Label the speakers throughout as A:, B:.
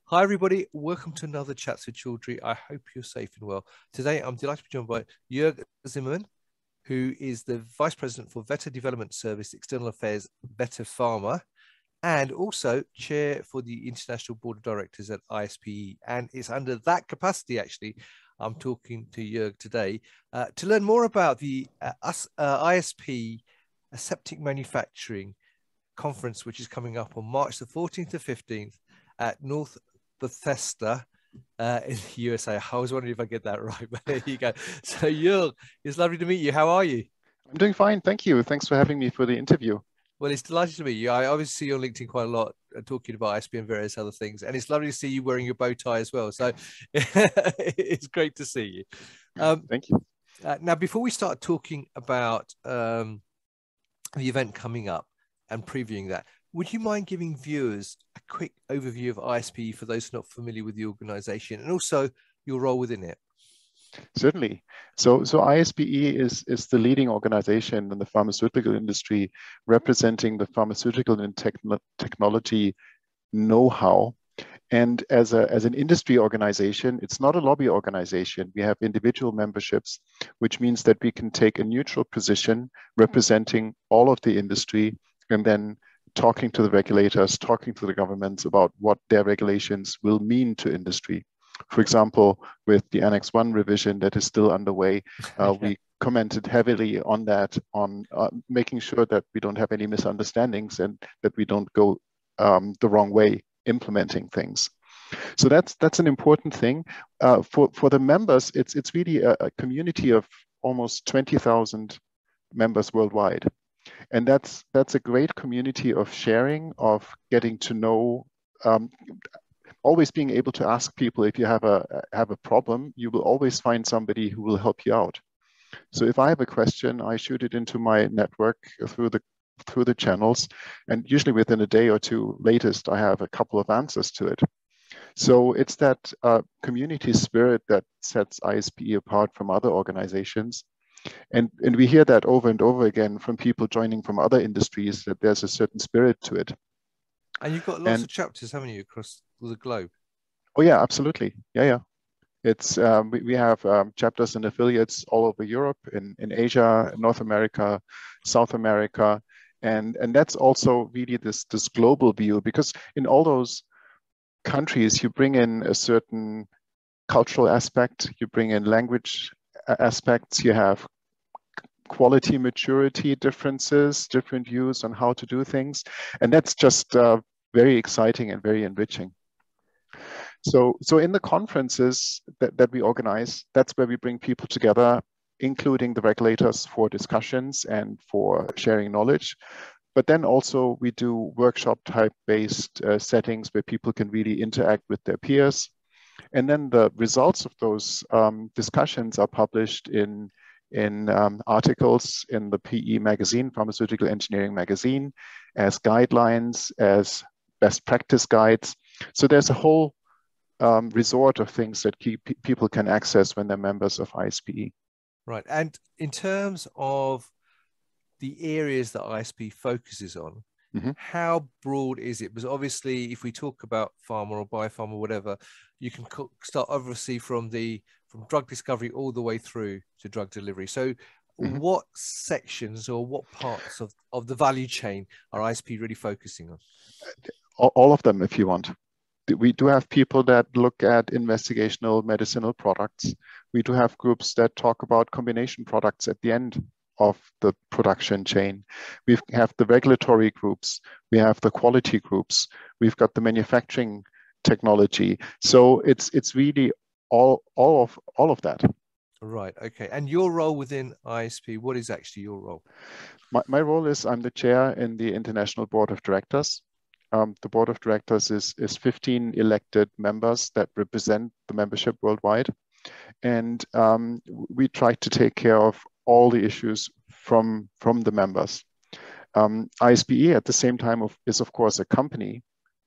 A: Hi, everybody. Welcome to another Chats with Chaudhry. I hope you're safe and well. Today, I'm delighted to be joined by Jörg Zimmermann, who is the Vice President for Veta Development Service, External Affairs, Veta Pharma, and also Chair for the International Board of Directors at ISPE. And it's under that capacity, actually, I'm talking to Jörg today to learn more about the ISPE Aseptic Manufacturing Conference, which is coming up on March the 14th to 15th at North Bethesda in the USA. I was wondering if I get that right, but there you go. So Jörg, it's lovely to meet you. How are you?
B: I'm doing fine, thank you. Thanks for having me for the interview.
A: Well, it's delighted to meet you. I obviously see you on LinkedIn quite a lot, talking about ISPE and various other things, and it's lovely to see you wearing your bow tie as well. So it's great to see you.
B: Thank you.
A: Now, before we start talking about the event coming up and previewing that, would you mind giving viewers a quick overview of ISPE for those not familiar with the organization and also your role within it?
B: Certainly. So ISPE is the leading organization in the pharmaceutical industry, representing the pharmaceutical and technology know-how. And as an industry organization, it's not a lobby organization. We have individual memberships, which means that we can take a neutral position representing all of the industry and then talking to the regulators, talking to the governments about what their regulations will mean to industry. For example, with the Annex 1 revision that is still underway, we commented heavily on that, on making sure that we don't have any misunderstandings and that we don't go the wrong way implementing things. So that's an important thing. For the members, it's really a community of almost 20,000 members worldwide. And that's a great community of sharing, of getting to know, always being able to ask people if you have a problem. You will always find somebody who will help you out. So if I have a question, I shoot it into my network through the channels, and usually within a day or two latest, I have a couple of answers to it. So it's that community spirit that sets ISPE apart from other organizations. And we hear that over and over again from people joining from other industries, that there's a certain spirit to it.
A: And you've got lots of chapters, haven't you, across the globe?
B: Oh yeah, absolutely. Yeah. It's we have chapters and affiliates all over Europe, in Asia, North America, South America, and that's also really this global view, because in all those countries you bring in a certain cultural aspect, you bring in language aspects, you have quality maturity differences, different views on how to do things, and that's just very exciting and very enriching. So in the conferences that we organize, that's where we bring people together, including the regulators, for discussions and for sharing knowledge. But then also we do workshop type based settings where people can really interact with their peers. And then the results of those discussions are published in articles in the PE magazine, Pharmaceutical Engineering magazine, as guidelines, as best practice guides. So there's a whole resort of things that people can access when they're members of ISPE.
A: Right. And in terms of the areas that ISPE focuses on, how broad is it? Because obviously, if we talk about pharma or biopharma or whatever, you can start obviously from drug discovery all the way through to drug delivery. So what sections or what parts of the value chain are ISPE really focusing on?
B: All of them, if you want. We do have people that look at investigational medicinal products. We do have groups that talk about combination products at the end of the production chain. We have the regulatory groups. We have the quality groups. We've got the manufacturing technology. So it's really all of that.
A: Right. Okay. And your role within ISPE, what is actually your role?
B: My role is I'm the chair in the International Board of Directors. The board of directors is 15 elected members that represent the membership worldwide. And we try to take care of all the issues from the members. ISPE at the same time is of course a company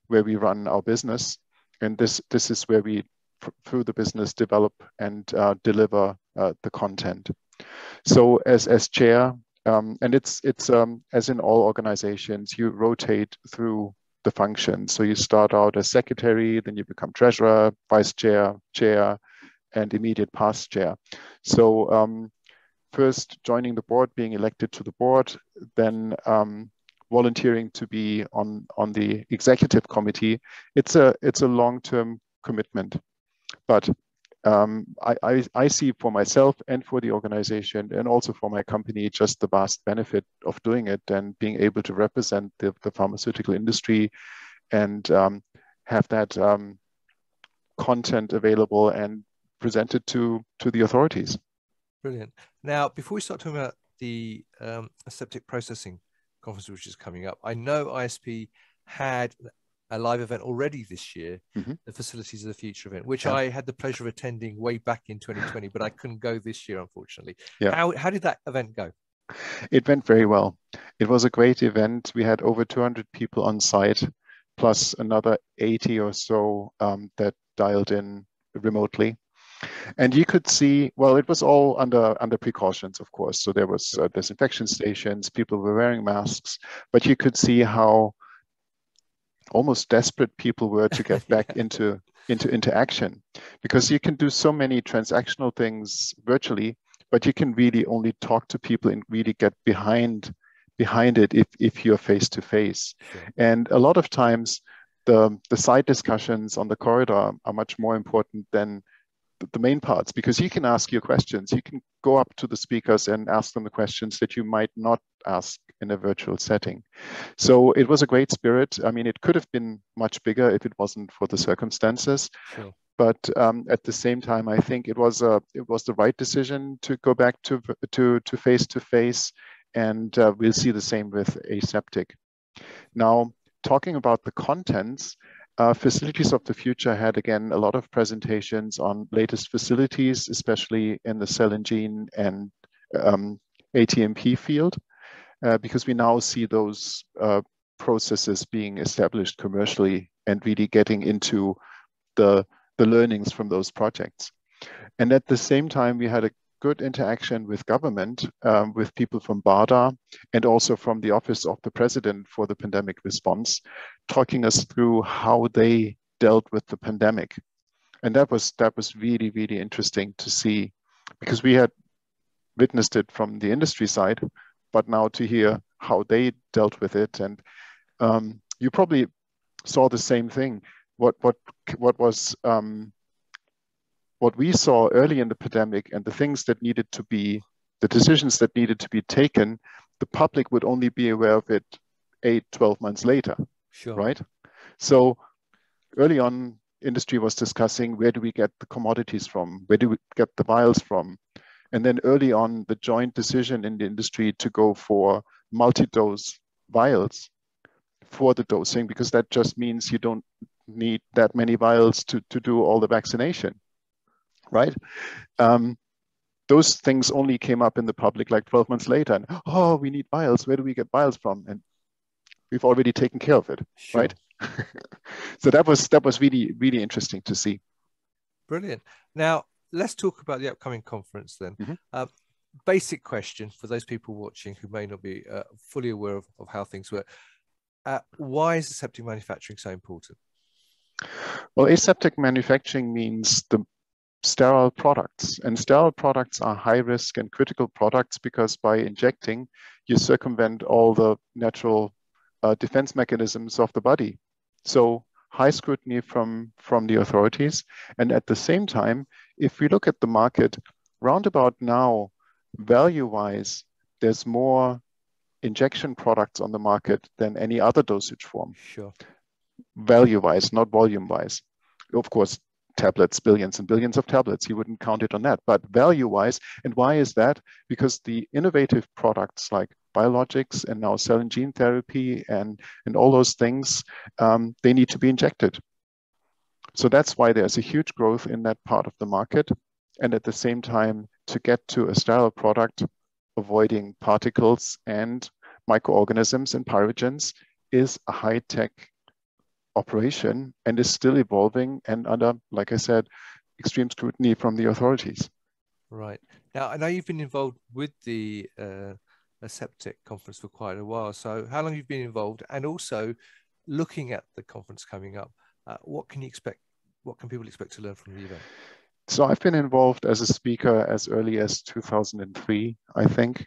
B: where we run our business. And this is where we, through the business, develop and deliver the content. So as chair, and it's as in all organizations, you rotate through the function. So you start out as secretary, then you become treasurer, vice chair, chair, and immediate past chair. So first joining the board, being elected to the board, then volunteering to be on the executive committee. It's a long-term commitment, but I see for myself and for the organization and also for my company just the vast benefit of doing it and being able to represent the pharmaceutical industry and have that content available and presented to the authorities.
A: Brilliant. Now, before we start talking about the aseptic processing conference, which is coming up, I know ISPE had a live event already this year, the Facilities of the Future event, which I had the pleasure of attending way back in 2020, but I couldn't go this year, unfortunately. How did that event go?
B: It went very well. It was a great event. We had over 200 people on site, plus another 80 or so that dialed in remotely. And you could see, well, it was all under precautions, of course. So there was disinfection stations, people were wearing masks, but you could see how almost desperate people were to get back into action, because you can do so many transactional things virtually, but you can really only talk to people and really get behind it if you're face to face. And a lot of times the side discussions on the corridor are much more important than the main parts, because you can ask your questions. You can go up to the speakers and ask them the questions that you might not ask in a virtual setting. So it was a great spirit. I mean, it could have been much bigger if it wasn't for the circumstances. But at the same time, I think it was the right decision to go back to face to face, and we'll see the same with Aseptic. Now, talking about the contents, Facilities of the Future had, again, a lot of presentations on latest facilities, especially in the cell and gene and ATMP field, because we now see those processes being established commercially and really getting into the learnings from those projects. And at the same time, we had a good interaction with government, with people from BARDA and also from the Office of the President for the Pandemic Response, talking us through how they dealt with the pandemic. And that was really, really interesting to see, because we had witnessed it from the industry side, but now to hear how they dealt with it. And you probably saw the same thing. What we saw early in the pandemic and the things that needed to be, the decisions that needed to be taken, the public would only be aware of it 8-12 months later, right? So early on, industry was discussing, where do we get the commodities from? Where do we get the vials from? And then early on, the joint decision in the industry to go for multi-dose vials for the dosing, because that just means you don't need that many vials to do all the vaccination. Right? Those things only came up in the public like 12 months later. And, oh, we need vials. Where do we get vials from? And we've already taken care of it, right? So that was really, really interesting to see.
A: Brilliant. Now, let's talk about the upcoming conference then. Basic question for those people watching who may not be fully aware of how things work. Why is aseptic manufacturing so important?
B: Well, aseptic manufacturing means the sterile products, and sterile products are high risk and critical products because by injecting you circumvent all the natural defense mechanisms of the body. So high scrutiny from the authorities. And at the same time, if we look at the market roundabout now, value wise, there's more injection products on the market than any other dosage form. Value wise, not volume wise. Of course, tablets, billions and billions of tablets, you wouldn't count it on that, but value-wise. And why is that? Because the innovative products like biologics and now cell and gene therapy and all those things, they need to be injected. So that's why there's a huge growth in that part of the market. And at the same time, to get to a sterile product, avoiding particles and microorganisms and pyrogens is a high-tech operation and is still evolving and under, like I said, extreme scrutiny from the authorities.
A: Right. Now, I know you've been involved with the Aseptic Conference for quite a while. So how long have you been involved? And also, looking at the conference coming up, what can you expect? What can people expect to learn from the event?
B: So I've been involved as a speaker as early as 2003, I think,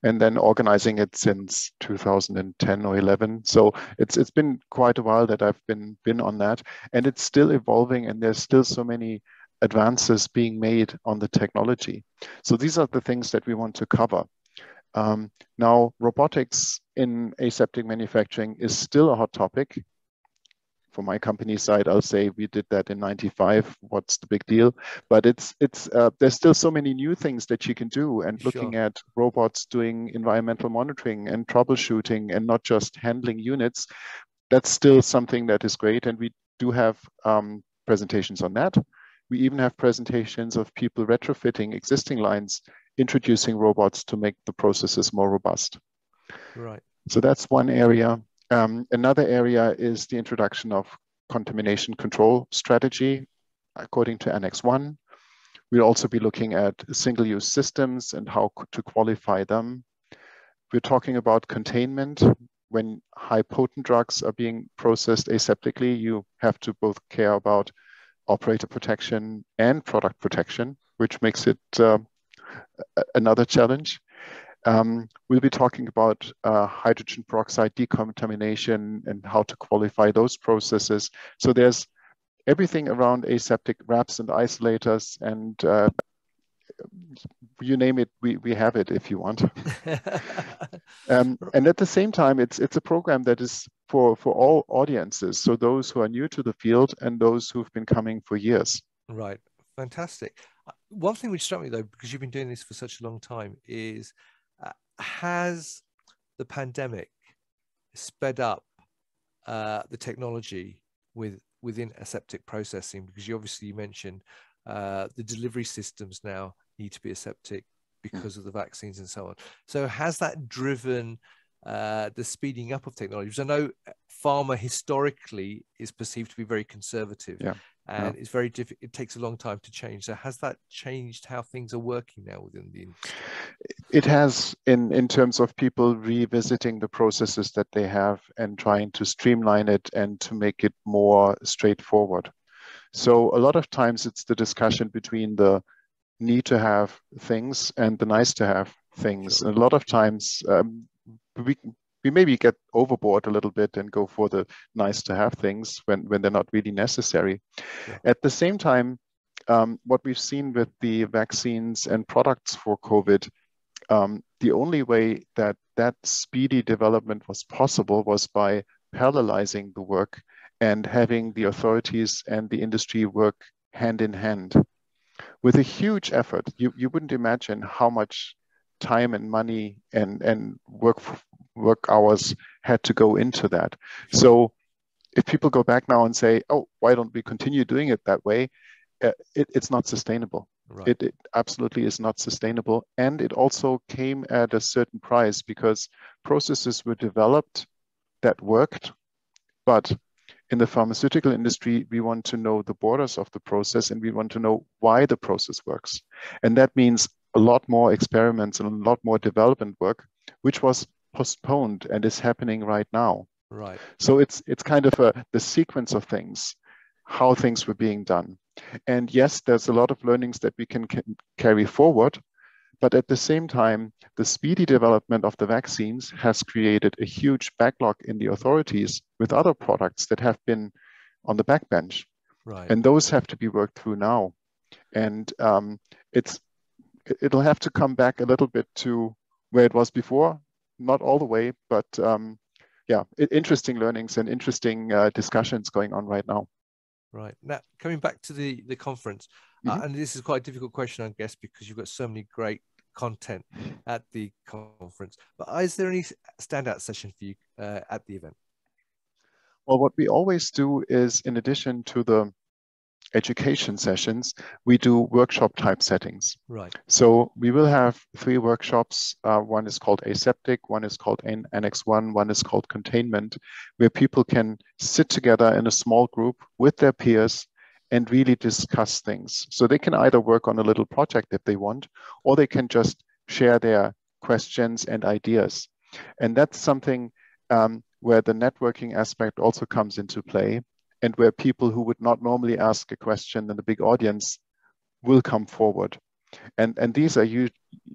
B: and then organizing it since 2010 or 11. So it's been quite a while that I've been on that, and it's still evolving, and there's still so many advances being made on the technology. So these are the things that we want to cover. Now, robotics in aseptic manufacturing is still a hot topic. For my company side, I'll say we did that in '95. What's the big deal? But there's still so many new things that you can do, and looking
A: Sure.
B: at robots doing environmental monitoring and troubleshooting and not just handling units. That's still something that is great, and we do have presentations on that. We even have presentations of people retrofitting existing lines, introducing robots to make the processes more robust.
A: Right.
B: So that's one area. Another area is the introduction of contamination control strategy according to Annex 1. We'll also be looking at single-use systems and how to qualify them. We're talking about containment. When high potent drugs are being processed aseptically, you have to both care about operator protection and product protection, which makes it another challenge. We'll be talking about hydrogen peroxide decontamination and how to qualify those processes. So there's everything around aseptic wraps and isolators, and you name it, we have it if you want. And at the same time, it's a program that is for all audiences. So those who are new to the field and those who've been coming for years.
A: Right. Fantastic. One thing which struck me though, because you've been doing this for such a long time, is has the pandemic sped up the technology within aseptic processing? Because you mentioned the delivery systems now need to be aseptic because of the vaccines and so on. So has that driven the speeding up of technology? Because I know pharma historically is perceived to be very conservative.
B: Yeah.
A: And it's very difficult. It takes a long time to change. So has that changed how things are working now within the industry?
B: It has, in terms of people revisiting the processes that they have and trying to streamline it and to make it more straightforward. So a lot of times it's the discussion between the need to have things and the nice to have things.
A: Sure.
B: And a lot of times we maybe get overboard a little bit and go for the nice to have things when they're not really necessary. Sure. At the same time, what we've seen with the vaccines and products for COVID, the only way that speedy development was possible was by parallelizing the work and having the authorities and the industry work hand in hand with a huge effort. You wouldn't imagine how much time and money and work hours had to go into that. So if people go back now and say, oh, why don't we continue doing it that way? It's not sustainable. Right. It absolutely is not sustainable. And it also came at a certain price because processes were developed that worked. But in the pharmaceutical industry, we want to know the borders of the process and we want to know why the process works. And that means a lot more experiments and a lot more development work, which was postponed and is happening right now.
A: Right.
B: So it's kind of the sequence of things, how things were being done. And yes, there's a lot of learnings that we can carry forward, but at the same time, the speedy development of the vaccines has created a huge backlog in the authorities with other products that have been on the backbench. Right. And those have to be worked through now. And it'll have to come back a little bit to where it was before, not all the way, but yeah, interesting learnings and interesting discussions going on right now.
A: Right. Now, coming back to the conference, and this is quite a difficult question, I guess, because you've got so many great content at the conference. But is there any standout session for you at the event?
B: Well, what we always do is, in addition to the education sessions, we do workshop type settings.
A: Right.
B: So we will have 3 workshops. One is called Aseptic, one is called Annex 1, one is called Containment, where people can sit together in a small group with their peers and really discuss things. So they can either work on a little project if they want, or they can just share their questions and ideas. And that's something where the networking aspect also comes into play, and where people who would not normally ask a question in the big audience will come forward. And these are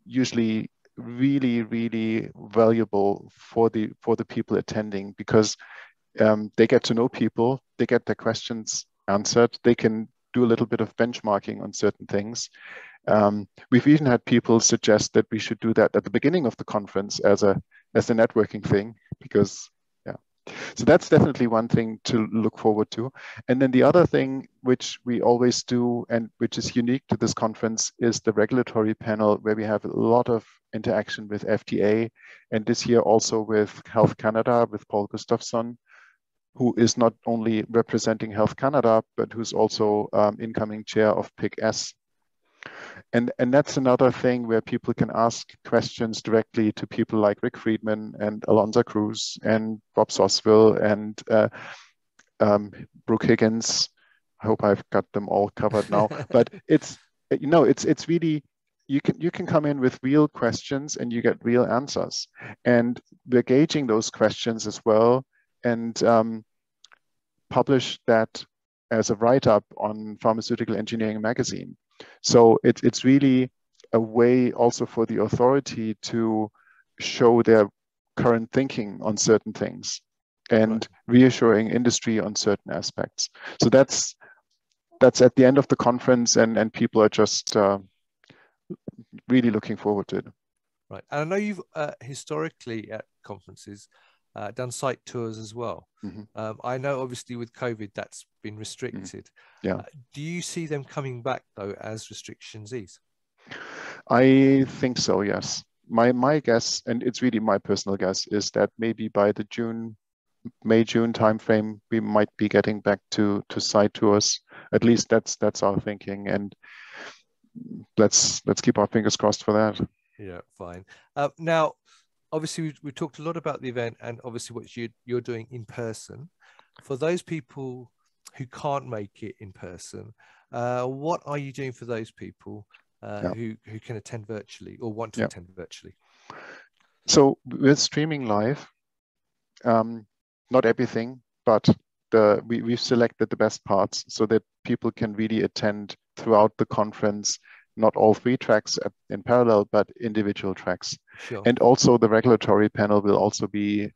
B: usually really, really valuable for the people attending, because they get to know people, they get their questions answered, they can do a little bit of benchmarking on certain things. We've even had people suggest that we should do that at the beginning of the conference as a networking thing, because so that's definitely one thing to look forward to. And then the other thing which we always do, and which is unique to this conference, is the regulatory panel, where we have a lot of interaction with FDA, and this year also with Health Canada, with Paul Gustafsson, who is not only representing Health Canada, but who's also incoming chair of PIC-S. And that's another thing where people can ask questions directly to people like Rick Friedman and Alonzo Cruz and Bob Sosville and Brooke Higgins. I hope I've got them all covered now. But it's really, you can come in with real questions and you get real answers. And we're gauging those questions as well, and publish that as a write-up on Pharmaceutical Engineering magazine. So it's really a way also for the authority to show their current thinking on certain things, and reassuring industry on certain aspects. So that's at the end of the conference, and people are just really looking forward to it.
A: Right. And I know you've historically at conferences done site tours as well.
B: Mm-hmm.
A: I know obviously with COVID that's been restricted.
B: Yeah.
A: Do you see them coming back though as restrictions ease?
B: I think so, yes. My guess, and it's really my personal guess, is that maybe by the May-June timeframe, we might be getting back to site tours. At least that's our thinking, and let's keep our fingers crossed for that.
A: Yeah, fine. Now, obviously, we talked a lot about the event and obviously what you're doing in person. For those people who can't make it in person, what are you doing for those people who can attend virtually or want to attend virtually?
B: So we're streaming live. Not everything, but we've selected the best parts so that people can really attend throughout the conference, not all 3 tracks in parallel, but individual tracks.
A: Sure.
B: And also the regulatory panel will also be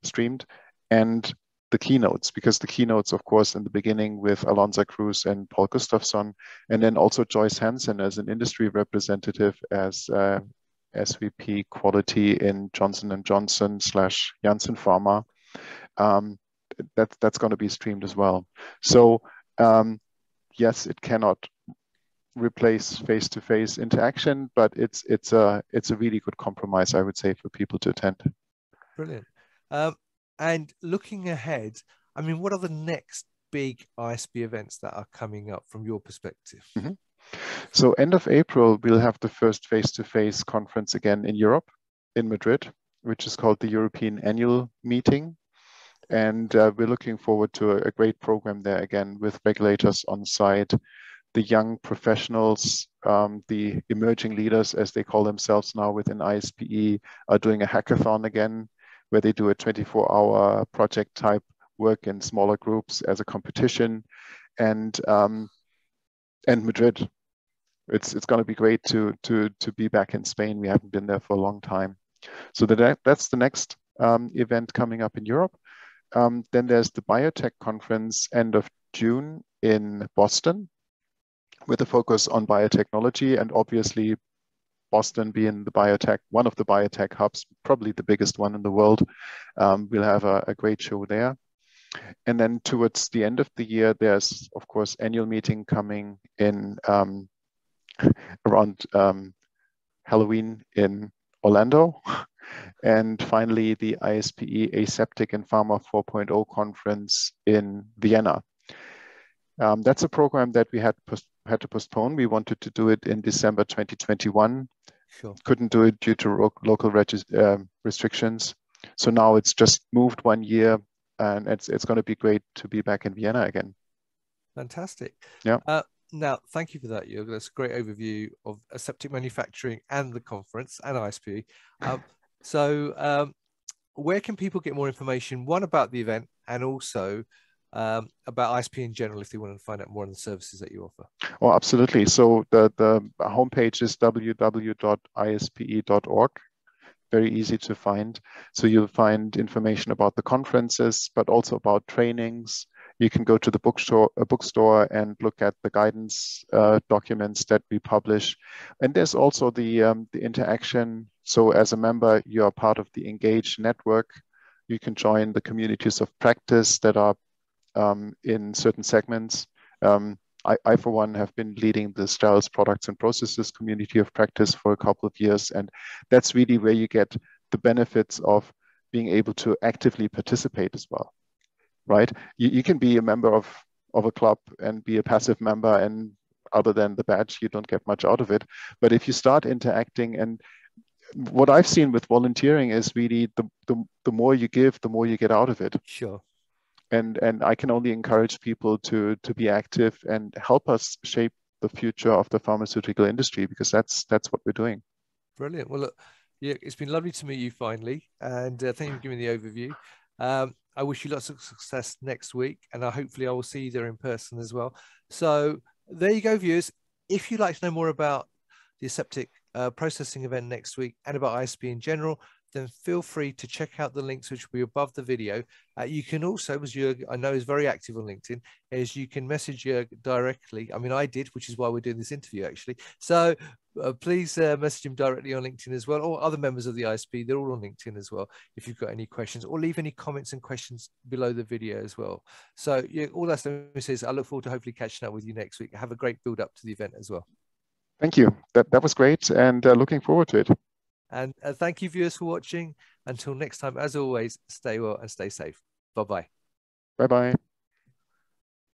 B: streamed, and the keynotes, because the keynotes, of course, in the beginning with Alonzo Cruz and Paul Gustafsson, and then also Joyce Hansen as an industry representative as SVP Quality in Johnson & Johnson / Janssen Pharma. That's going to be streamed as well. So yes, it cannot replace face-to-face interaction, but it's a really good compromise, I would say, for people to attend.
A: Brilliant. And looking ahead, I mean, what are the next big ISPE events that are coming up from your perspective?
B: Mm-hmm. So end of April, we'll have the first face-to-face conference again in Europe, in Madrid, which is called the European Annual Meeting. And we're looking forward to a great program there again, with regulators on site, the young professionals, the emerging leaders, as they call themselves now within ISPE, are doing a hackathon again, where they do a 24-hour project type work in smaller groups as a competition. And Madrid, it's going to be great to be back in Spain. We haven't been there for a long time. So that's the next event coming up in Europe. Then there's the Biotech Conference end of June in Boston, with a focus on biotechnology, and obviously Boston being one of the biotech hubs, probably the biggest one in the world. We'll have a great show there. And then towards the end of the year, there's of course annual meeting coming in around Halloween in Orlando. And finally, the ISPE Aseptic and Pharma 4.0 conference in Vienna. That's a program that we had to postpone. We wanted to do it in December 2021.
A: Sure.
B: Couldn't do it due to local restrictions. So now it's just moved 1 year, and it's going to be great to be back in Vienna again.
A: Fantastic.
B: Yeah.
A: Now, thank you for that, Jörg. That's a great overview of aseptic manufacturing and the conference and ISPE. So where can people get more information, one, about the event, and also about ISPE in general, if they want to find out more on the services that you offer?
B: Oh, absolutely. So the homepage is www.ispe.org. Very easy to find. So you'll find information about the conferences, but also about trainings. You can go to the bookstore and look at the guidance documents that we publish. And there's also the interaction. So as a member, you are part of the Engage network. You can join the communities of practice that are in certain segments. I, for one, have been leading the Sterile Products and Processes community of practice for a couple of years. And that's really where you get the benefits of being able to actively participate as well, right? You can be a member of a club and be a passive member, and other than the badge, you don't get much out of it. But if you start interacting, and what I've seen with volunteering is really the more you give, the more you get out of it.
A: Sure.
B: And I can only encourage people to be active and help us shape the future of the pharmaceutical industry, because that's what we're doing.
A: Brilliant. Well, look, yeah, it's been lovely to meet you finally, and thank you for giving the overview. I wish you lots of success next week, and hopefully I will see you there in person as well. So there you go, viewers. If you'd like to know more about the aseptic processing event next week and about ISPE in general, then feel free to check out the links which will be above the video. You can also, as Jörg, I know, is very active on LinkedIn, is you can message Jörg directly. I mean, I did, which is why we're doing this interview, actually. So please message him directly on LinkedIn as well, or other members of the ISPE. They're all on LinkedIn as well, if you've got any questions, or leave any comments and questions below the video as well. So yeah, all that's says, I look forward to hopefully catching up with you next week. Have a great build up to the event as well.
B: Thank you. That was great, and looking forward to it.
A: And thank you, viewers, for watching. Until next time, as always, stay well and stay safe. Bye-bye.
B: Bye-bye.